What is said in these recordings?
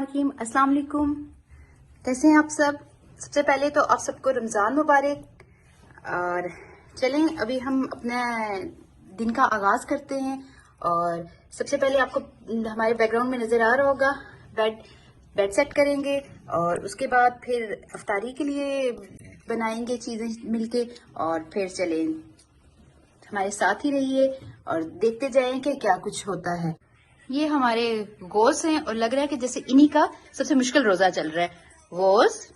अस्सलाम वालेकुम। कैसे हैं आप सब? सबसे पहले तो आप सबको रमज़ान मुबारक। और चलें अभी हम अपने दिन का आगाज़ करते हैं। और सबसे पहले आपको हमारे बैकग्राउंड में नज़र आ रहा होगा बेड सेट करेंगे और उसके बाद फिर अफ्तारी के लिए बनाएंगे चीज़ें मिलके। और फिर चलें हमारे साथ ही रहिए और देखते जाएं कि क्या कुछ होता है। ये हमारे गोश्त हैं और लग रहा है कि जैसे इन्हीं का सबसे मुश्किल रोजा चल रहा है। गोश्त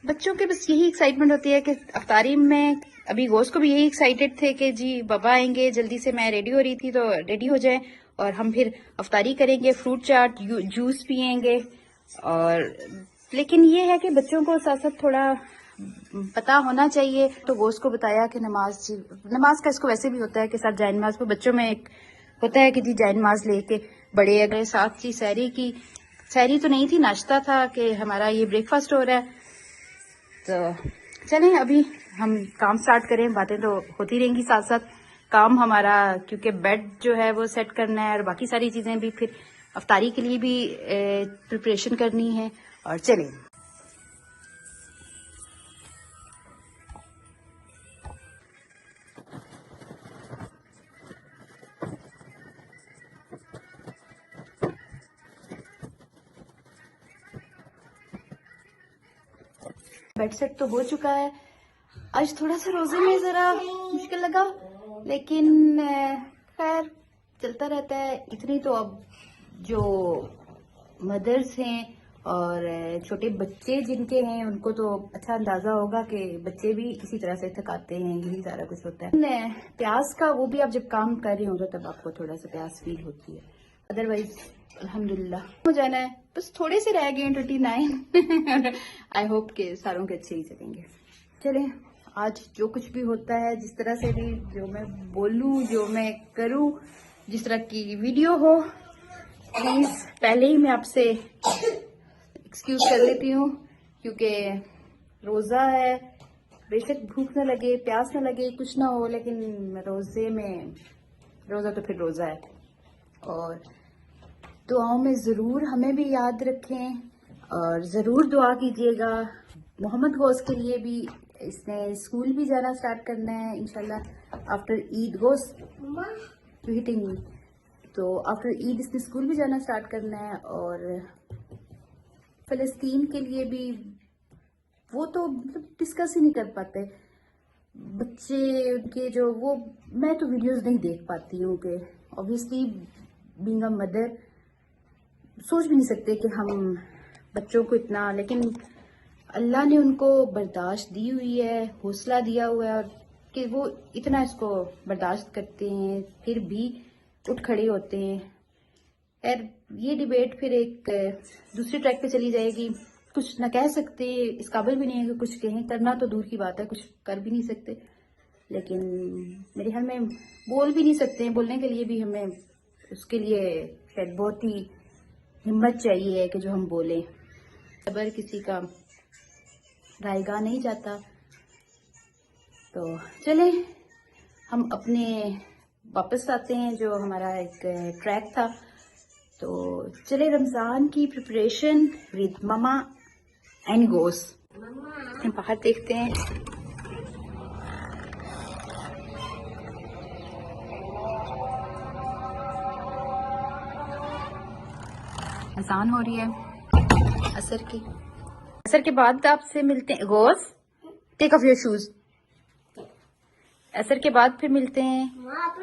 बच्चों के बस यही एक्साइटमेंट होती है कि अफ्तारी में अभी गोश्त को भी यही एक्साइटेड थे कि जी बाबा आएंगे, जल्दी से मैं रेडी हो रही थी तो रेडी हो जाए और हम फिर अफ्तारी करेंगे, फ्रूट चाट जूस पियेंगे। और लेकिन ये है कि बच्चों को साथ साथ थोड़ा पता होना चाहिए। तो गोश्त को बताया कि नमाज का इसको वैसे भी होता है कि साथ जाए नमाज को बच्चों में एक होता है कि जी जाए नमाज लेके बड़े अगर साथ ही सहरी तो नहीं थी, नाश्ता था कि हमारा ये ब्रेकफास्ट हो रहा है। तो चलें अभी हम काम स्टार्ट करें। बातें तो होती रहेंगी साथ साथ, काम हमारा क्योंकि बेड जो है वो सेट करना है और बाकी सारी चीजें भी फिर अफ्तारी के लिए भी प्रिपरेशन करनी है। और चलें बेड सेट तो हो चुका है। आज थोड़ा सा रोजे में जरा मुश्किल लगा, लेकिन खैर चलता रहता है। इतनी तो अब जो मदर्स हैं और छोटे बच्चे जिनके हैं उनको तो अच्छा अंदाजा होगा कि बच्चे भी इसी तरह से थकाते हैं, यही सारा कुछ होता है। प्यास का वो भी आप जब काम कर रहे हो तब आपको थोड़ा सा प्यास फील होती है, अदरवाइज अल्हम्दुलिल्लाह हो जाना है। बस थोड़े से रह गए 29 आई होप के सारों के अच्छे ही चलेंगे। चले आज जो कुछ भी होता है, जिस तरह से भी जो मैं बोलूं, जो मैं करूं, जिस तरह की वीडियो हो, प्लीज पहले ही मैं आपसे एक्सक्यूज कर लेती हूँ क्योंकि रोजा है। बेशक भूख न लगे, प्यास न लगे, कुछ ना हो, लेकिन रोजा तो फिर रोजा है। और दुआओं में जरूर हमें भी याद रखें और जरूर दुआ कीजिएगा। मोहम्मद गोस के लिए भी, इसने स्कूल भी जाना स्टार्ट करना है इंशाल्लाह after Eid. Goes to hitting me, तो आफ्टर ईद इसने स्कूल भी जाना स्टार्ट करना है। और फलस्तीन के लिए भी वो तो मतलब डिस्कस ही नहीं कर पाते बच्चे उनके, जो वो मैं तो वीडियोस नहीं देख पाती हूँ कि ऑब्वियसली बीइंग अ मदर सोच भी नहीं सकते कि हम बच्चों को इतना, लेकिन अल्लाह ने उनको बर्दाश्त दी हुई है, हौसला दिया हुआ है कि वो इतना इसको बर्दाश्त करते हैं, फिर भी उठ खड़े होते हैं। खैर ये डिबेट फिर एक दूसरे ट्रैक पे चली जाएगी। कुछ ना कह सकते, इस काबिल भी नहीं है कि कुछ कहें, करना तो दूर की बात है, कुछ कर भी नहीं सकते। लेकिन मेरे ख्याल में बोल भी नहीं सकते, बोलने के लिए भी हमें उसके लिए शायद बहुत ही हिम्मत चाहिए कि जो हम बोले। खबर किसी का रायगा नहीं जाता। तो चले हम अपने वापस आते हैं जो हमारा एक ट्रैक था। तो चले रमजान की preparation with mama and goes. हम बाहर देखते हैं। अजान हो रही है असर की। असर के बाद आपसे मिलते हैं। Goes take off your shoes. असर के बाद फिर मिलते हैं।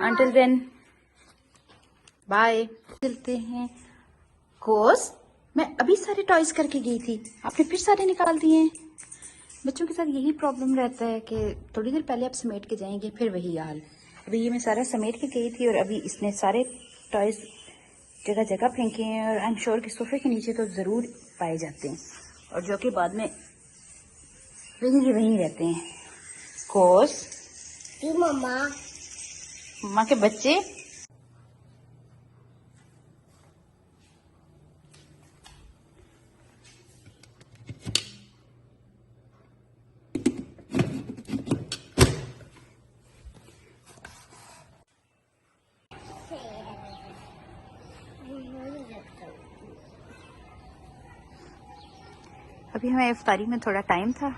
Until then bye. मिलते हैं। गोस मैं अभी सारे टॉयज करके गई थी, आपने फिर सारे निकाल दिए हैं। बच्चों के साथ यही प्रॉब्लम रहता है कि थोड़ी देर पहले आप समेट के जाएंगे फिर वही हाल। अभी ये मैं सारा समेट के गई थी और अभी इसने सारे टॉयज जगह जगह फेंके हैं और आई एम श्योर कि सोफे के नीचे तो ज़रूर पाए जाते हैं और जो कि बाद में वहीं रहते हैं। कोस मम्मा के बच्चे अभी हमें इफ्तारी में थोड़ा टाइम था,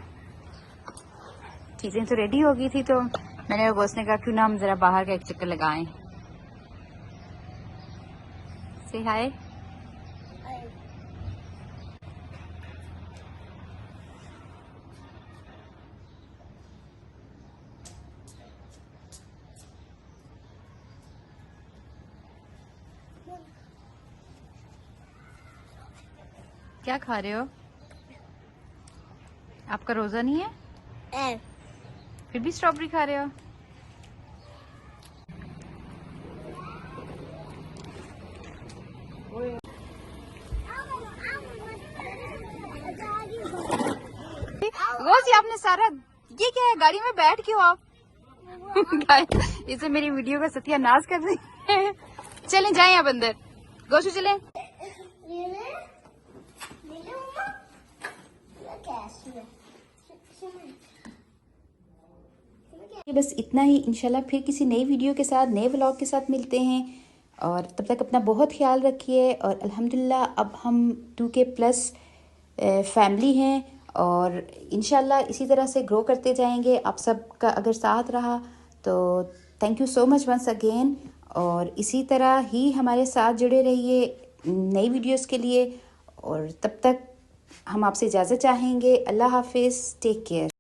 चीज़ें तो रेडी हो गई थी, तो मैंने बॉस ने कहा क्यों ना हम ज़रा बाहर का एक चक्कर लगाएं। से हाय। क्या खा रहे हो? आपका रोजा नहीं है? फिर भी स्ट्रॉबेरी खा रहे हो? रोज आपने सारा ये क्या है, गाड़ी में बैठ क्यों आप? इसे मेरी वीडियो का सत्यानाश कर रही है। चलें जाएं आप अंदर, गोशु चलें। बस इतना ही, इंशाल्लाह फिर किसी नई वीडियो के साथ, नए व्लॉग के साथ मिलते हैं, और तब तक अपना बहुत ख्याल रखिए। और अल्हम्दुलिल्लाह अब हम 2K+ फैमिली हैं, और इंशाल्लाह इसी तरह से ग्रो करते जाएंगे। आप सबका अगर साथ रहा तो thank you so much once again, और इसी तरह ही हमारे साथ जुड़े रहिए नई वीडियोस के लिए। और तब तक हम आपसे इजाज़त चाहेंगे। अल्लाह हाफिज़, टेक केयर।